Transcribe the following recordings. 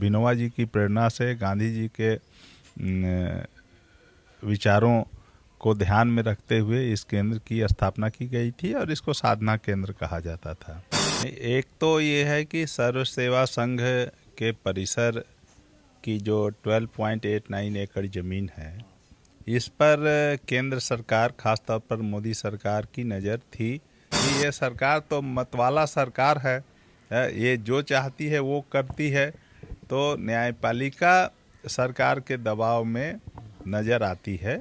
विनोबा जी की प्रेरणा से, गांधी जी के विचारों को ध्यान में रखते हुए इस केंद्र की स्थापना की गई थी और इसको साधना केंद्र कहा जाता था। एक तो ये है कि सर्व सेवा संघ के परिसर की जो 12.89 एकड़ ज़मीन है, इस पर केंद्र सरकार, खासतौर पर मोदी सरकार की नज़र थी कि ये सरकार तो मतवाला सरकार है, ये जो चाहती है वो करती है, तो न्यायपालिका सरकार के दबाव में नज़र आती है।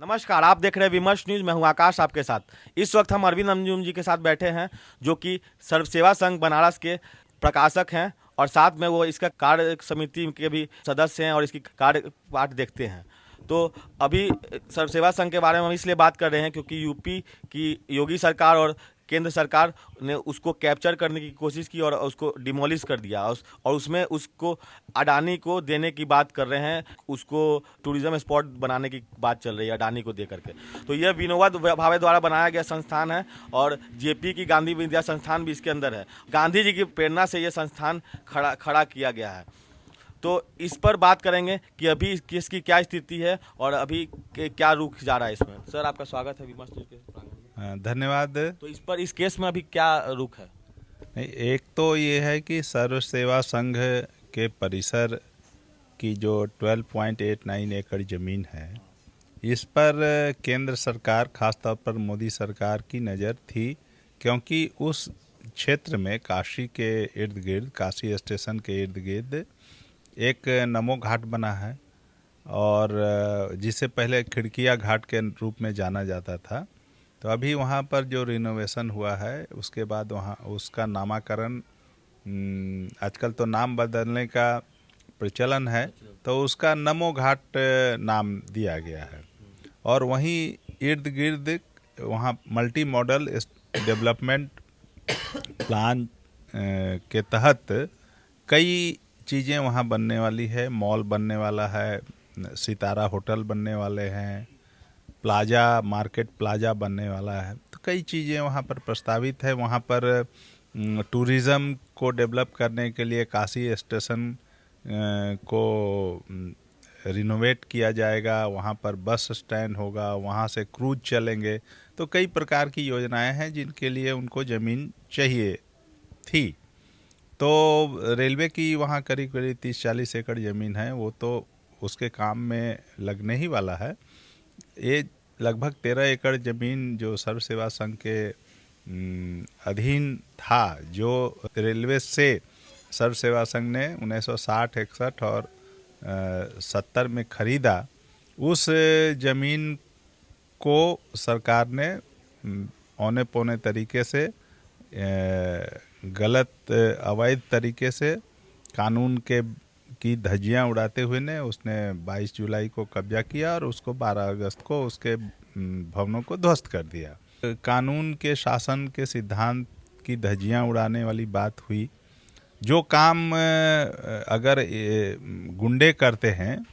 नमस्कार, आप देख रहे हैं विमर्श न्यूज। मैं हूं आकाश आपके साथ। इस वक्त हम अरविंद अंजुम जी के साथ बैठे हैं, जो कि सर्व सेवा संघ बनारस के प्रकाशक हैं और साथ में वो इसका कार्य समिति के भी सदस्य हैं और इसकी कार्य पाठ देखते हैं। तो अभी सर्व सेवा संघ के बारे में हम इसलिए बात कर रहे हैं क्योंकि यूपी की योगी सरकार और केंद्र सरकार ने उसको कैप्चर करने की कोशिश की और उसको डिमोलिश कर दिया और उसमें उसको अडानी को देने की बात कर रहे हैं, उसको टूरिज्म स्पॉट बनाने की बात चल रही है अडानी को दे करके। तो यह विनोबा भावे द्वारा बनाया गया संस्थान है और जेपी की गांधी विद्या संस्थान भी इसके अंदर है। गांधी जी की प्रेरणा से यह संस्थान खड़ा किया गया है। तो इस पर बात करेंगे कि अभी इसकी क्या स्थिति है और अभी क्या रुख जा रहा है इसमें। सर, आपका स्वागत है विमर्श न्यूज के प्रांगण में। धन्यवाद। तो इस केस में अभी क्या रुख है? एक तो ये है कि सर्व सेवा संघ के परिसर की जो 12.89 एकड़ ज़मीन है, इस पर केंद्र सरकार, खासतौर पर मोदी सरकार की नज़र थी, क्योंकि उस क्षेत्र में काशी के इर्द गिर्द, काशी स्टेशन के इर्द गिर्द एक नमो घाट बना है और जिसे पहले खिड़किया घाट के रूप में जाना जाता था। तो अभी वहाँ पर जो रिनोवेशन हुआ है उसके बाद वहाँ उसका नामकरण, आजकल तो नाम बदलने का प्रचलन है, तो उसका नमो घाट नाम दिया गया है। और वहीं इर्द गिर्द वहाँ मल्टी मॉडल डेवलपमेंट प्लान के तहत कई चीज़ें वहाँ बनने वाली है। मॉल बनने वाला है, सितारा होटल बनने वाले हैं, प्लाजा, मार्केट प्लाजा बनने वाला है। तो कई चीज़ें वहाँ पर प्रस्तावित है। वहाँ पर टूरिज़्म को डेवलप करने के लिए काशी स्टेशन को रिनोवेट किया जाएगा, वहाँ पर बस स्टैंड होगा, वहाँ से क्रूज चलेंगे। तो कई प्रकार की योजनाएं हैं जिनके लिए उनको ज़मीन चाहिए थी। तो रेलवे की वहाँ करीब करीब 30-40 एकड़ ज़मीन है, वो तो उसके काम में लगने ही वाला है। ये लगभग 13 एकड़ ज़मीन जो सर्व सेवा संघ के अधीन था, जो रेलवे से सर्व सेवा संघ ने 1960, 61 और 70 में खरीदा, उस ज़मीन को सरकार ने औने पौने तरीके से, गलत अवैध तरीके से, कानून की धज्जियां उड़ाते हुए ने उसने 22 जुलाई को कब्जा किया और उसको 12 अगस्त को उसके भवनों को ध्वस्त कर दिया। कानून के शासन के सिद्धांत की धज्जियां उड़ाने वाली बात हुई। जो काम अगर गुंडे करते हैं,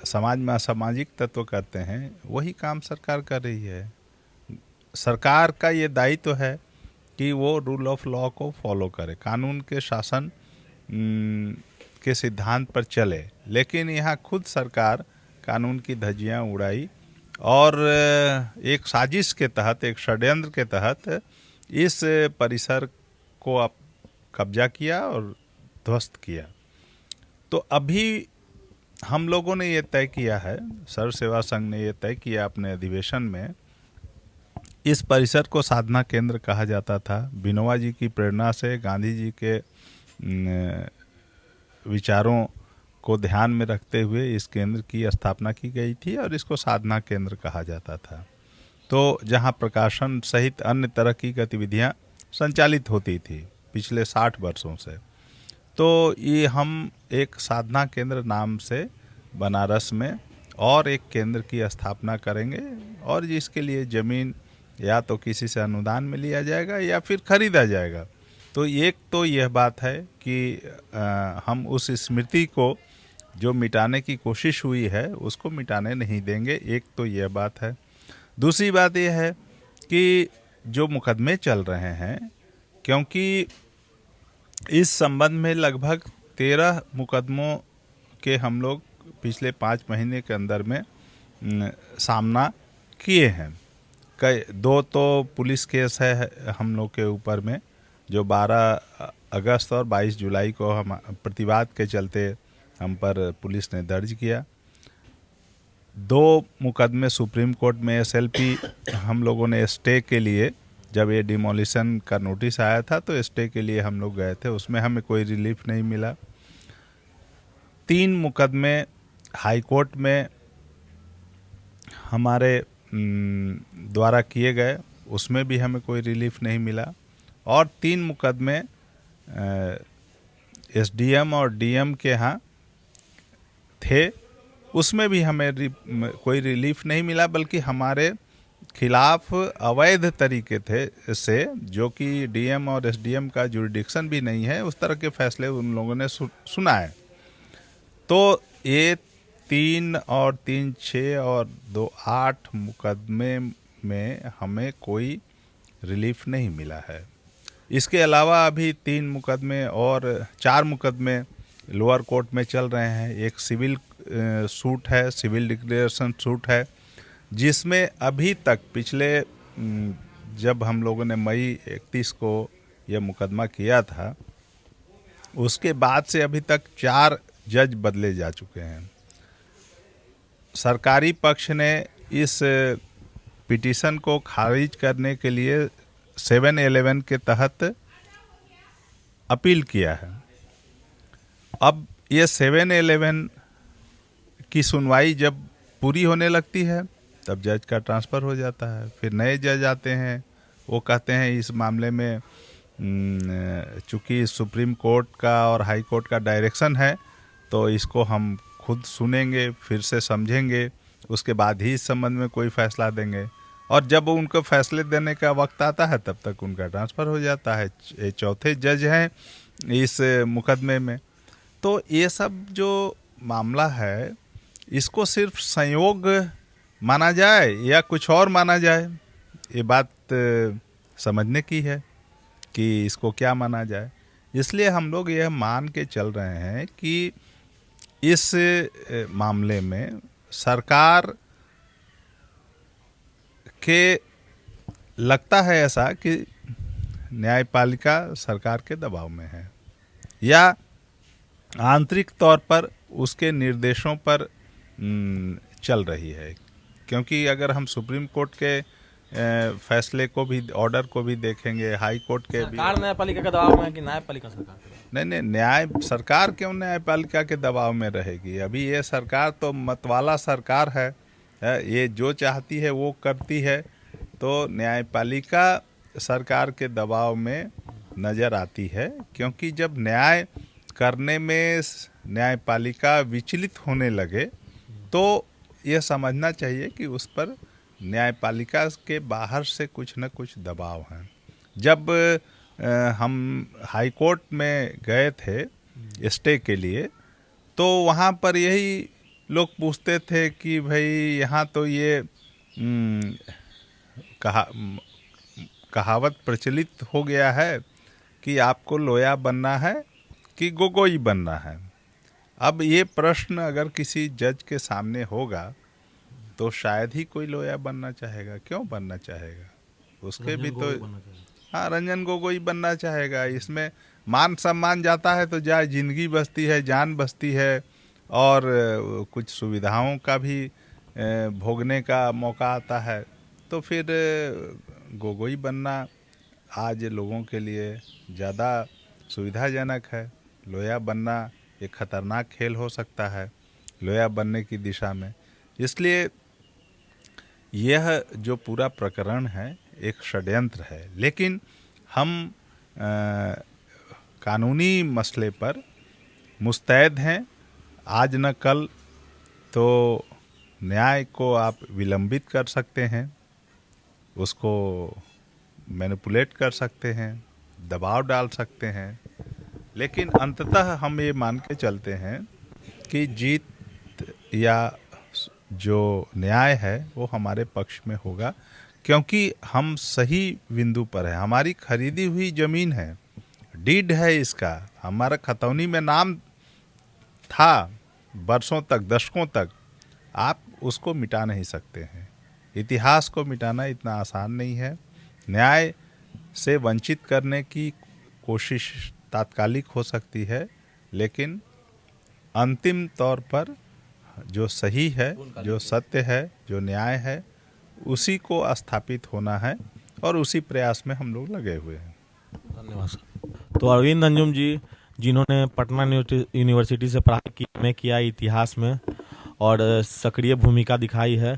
समाज में असामाजिक तत्व करते हैं, वही काम सरकार कर रही है। सरकार का ये दायित्व है कि वो रूल ऑफ लॉ को फॉलो करे, कानून के शासन के सिद्धांत पर चले। लेकिन यहाँ खुद सरकार कानून की धज्जियां उड़ाई और एक साजिश के तहत, एक षड्यंत्र के तहत इस परिसर को अब कब्जा किया और ध्वस्त किया। तो अभी हम लोगों ने ये तय किया है, सर्व सेवा संघ ने ये तय किया अपने अधिवेशन में, इस परिसर को साधना केंद्र कहा जाता था। विनोबा जी की प्रेरणा से, गांधी जी के विचारों को ध्यान में रखते हुए इस केंद्र की स्थापना की गई थी और इसको साधना केंद्र कहा जाता था। तो जहां प्रकाशन सहित अन्य तरह की गतिविधियां संचालित होती थी पिछले 60 वर्षों से। तो ये हम एक साधना केंद्र नाम से बनारस में और एक केंद्र की स्थापना करेंगे और जिसके लिए ज़मीन या तो किसी से अनुदान में लिया जाएगा या फिर खरीदा जाएगा। तो एक तो यह बात है कि हम उस स्मृति को जो मिटाने की कोशिश हुई है उसको मिटाने नहीं देंगे। एक तो यह बात है। दूसरी बात यह है कि जो मुकदमे चल रहे हैं, क्योंकि इस संबंध में लगभग 13 मुकदमों के हम लोग पिछले 5 महीने के अंदर में सामना किए हैं। कई 2 तो पुलिस केस है हम लोग के ऊपर में, जो 12 अगस्त और 22 जुलाई को हम प्रतिवाद के चलते हम पर पुलिस ने दर्ज किया। 2 मुकदमे सुप्रीम कोर्ट में एसएलपी हम लोगों ने स्टे के लिए, जब ये डिमोलिशन का नोटिस आया था तो स्टे के लिए हम लोग गए थे, उसमें हमें कोई रिलीफ नहीं मिला। 3 मुकदमे हाई कोर्ट में हमारे द्वारा किए गए, उसमें भी हमें कोई रिलीफ नहीं मिला। और 3 मुकदमे एसडीएम और डीएम के यहाँ थे, उसमें भी हमें कोई रिलीफ नहीं मिला, बल्कि हमारे खिलाफ अवैध तरीके थे से, जो कि डीएम और एसडीएम का जुरिडिक्शन भी नहीं है, उस तरह के फैसले उन लोगों ने सुनाए। तो ये 3 और 3 6 और 2 8 मुकदमे में हमें कोई रिलीफ नहीं मिला है। इसके अलावा अभी 3 मुकदमे और 4 मुकदमे लोअर कोर्ट में चल रहे हैं। एक सिविल सूट है, सिविल डिक्लेरेशन सूट है, जिसमें अभी तक पिछले जब हम लोगों ने मई 31 को यह मुकदमा किया था, उसके बाद से अभी तक 4 जज बदले जा चुके हैं। सरकारी पक्ष ने इस पिटीशन को खारिज करने के लिए 711 के तहत अपील किया है। अब ये 711 की सुनवाई जब पूरी होने लगती है तब जज का ट्रांसफ़र हो जाता है, फिर नए जज आते हैं, वो कहते हैं इस मामले में चूँकि सुप्रीम कोर्ट का और हाई कोर्ट का डायरेक्शन है तो इसको हम खुद सुनेंगे, फिर से समझेंगे, उसके बाद ही इस संबंध में कोई फैसला देंगे। और जब उनको फैसले देने का वक्त आता है तब तक उनका ट्रांसफ़र हो जाता है। ये चौथे जज हैं इस मुकदमे में। तो ये सब जो मामला है, इसको सिर्फ संयोग माना जाए या कुछ और माना जाए, ये बात समझने की है कि इसको क्या माना जाए। इसलिए हम लोग यह मान के चल रहे हैं कि इस मामले में सरकार के लगता है ऐसा कि न्यायपालिका सरकार के दबाव में है या आंतरिक तौर पर उसके निर्देशों पर चल रही है। क्योंकि अगर हम सुप्रीम कोर्ट के फैसले को भी, ऑर्डर को भी देखेंगे, हाई कोर्ट के भी, सरकार न्यायपालिका के दबाव में है कि न्यायपालिका सरकार के दबाव में? नहीं, न्याय सरकार क्यों न्यायपालिका के दबाव में रहेगी? अभी ये सरकार तो मतवाला सरकार है, ये जो चाहती है वो करती है, तो न्यायपालिका सरकार के दबाव में नज़र आती है। क्योंकि जब न्याय करने में न्यायपालिका विचलित होने लगे तो ये समझना चाहिए कि उस पर न्यायपालिका के बाहर से कुछ न कुछ दबाव है। जब हम हाई कोर्ट में गए थे स्टे के लिए, तो वहाँ पर यही लोग पूछते थे कि भाई यहाँ तो ये कहावत प्रचलित हो गया है कि आपको लोया बनना है कि गोगोई बनना है। अब ये प्रश्न अगर किसी जज के सामने होगा तो शायद ही कोई लोया बनना चाहेगा। क्यों बनना चाहेगा? उसके भी तो, हाँ, रंजन गोगोई बनना चाहेगा। इसमें मान सम्मान जाता है तो जाए, जिंदगी बचती है, जान बचती है, और कुछ सुविधाओं का भी भोगने का मौका आता है। तो फिर गोगोई बनना आज लोगों के लिए ज़्यादा सुविधाजनक है। लोया बनना एक खतरनाक खेल हो सकता है लोया बनने की दिशा में। इसलिए यह जो पूरा प्रकरण है एक षड्यंत्र है। लेकिन हम कानूनी मसले पर मुस्तैद हैं। आज न कल तो न्याय को आप विलंबित कर सकते हैं, उसको मैनिपुलेट कर सकते हैं, दबाव डाल सकते हैं, लेकिन अंततः हम ये मान के चलते हैं कि जीत या जो न्याय है वो हमारे पक्ष में होगा। क्योंकि हम सही बिंदु पर हैं। हमारी खरीदी हुई ज़मीन है, डीड है इसका, हमारा खतौनी में नाम था वर्षों तक, दशकों तक, आप उसको मिटा नहीं सकते हैं। इतिहास को मिटाना इतना आसान नहीं है। न्याय से वंचित करने की कोशिश तात्कालिक हो सकती है, लेकिन अंतिम तौर पर जो सही है, जो सत्य है, जो न्याय है, उसी को स्थापित होना है और उसी प्रयास में हम लोग लगे हुए हैं। धन्यवाद सर। तो अरविंद अंजुम जी, जिन्होंने पटना यूनिवर्सिटी से पढ़ाई की, में किया इतिहास में और सक्रिय भूमिका दिखाई है,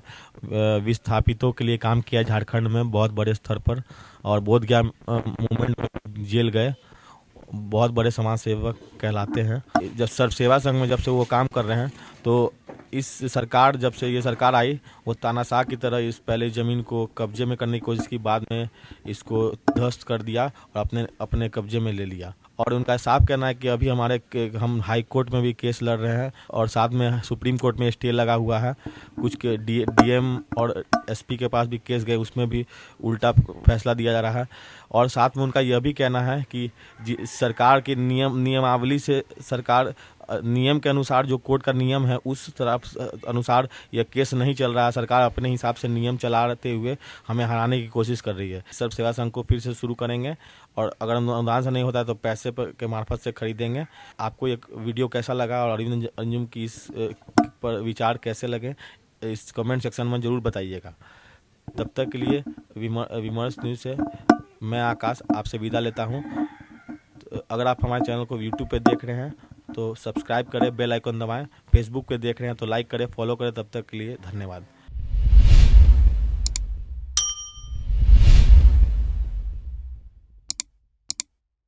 विस्थापितों के लिए काम किया झारखंड में बहुत बड़े स्तर पर, और बोध गया मूवमेंट में जेल गए, बहुत बड़े समाज सेवक कहलाते हैं। जब सर्व सेवा संघ में जब से वो काम कर रहे हैं, तो इस सरकार, जब से ये सरकार आई, वो तानाशाह की तरह इस पहले ज़मीन को कब्जे में करने की कोशिश की, बाद में इसको ध्वस्त कर दिया और अपने कब्जे में ले लिया। और उनका साफ कहना है कि अभी हम हाई कोर्ट में भी केस लड़ रहे हैं और साथ में सुप्रीम कोर्ट में स्टे लगा हुआ है। कुछ के डीएम और एसपी के पास भी केस गए, उसमें भी उल्टा फैसला दिया जा रहा है। और साथ में उनका यह भी कहना है कि सरकार के नियमावली से, सरकार नियम के अनुसार, जो कोर्ट का नियम है उस तरफ अनुसार यह केस नहीं चल रहा है। सरकार अपने हिसाब से नियम चलाते हुए हमें हराने की कोशिश कर रही है। सर्व सेवा संघ को फिर से शुरू करेंगे और अगर अनुदान से नहीं होता है तो पैसे के मार्फत से खरीदेंगे। आपको एक वीडियो कैसा लगा और अरविंद अंजुम की इस पर विचार कैसे लगे, इस कमेंट सेक्शन में ज़रूर बताइएगा। तब तक के लिए विमर्श न्यूज़ से मैं आकाश आपसे विदा लेता हूँ। अगर आप हमारे चैनल को यूट्यूब पे देख रहे हैं तो सब्सक्राइब करें, बेल आइकन दबाएं। फेसबुक पे देख रहे हैं तो लाइक करें, फॉलो करें। तब तक के लिए धन्यवाद।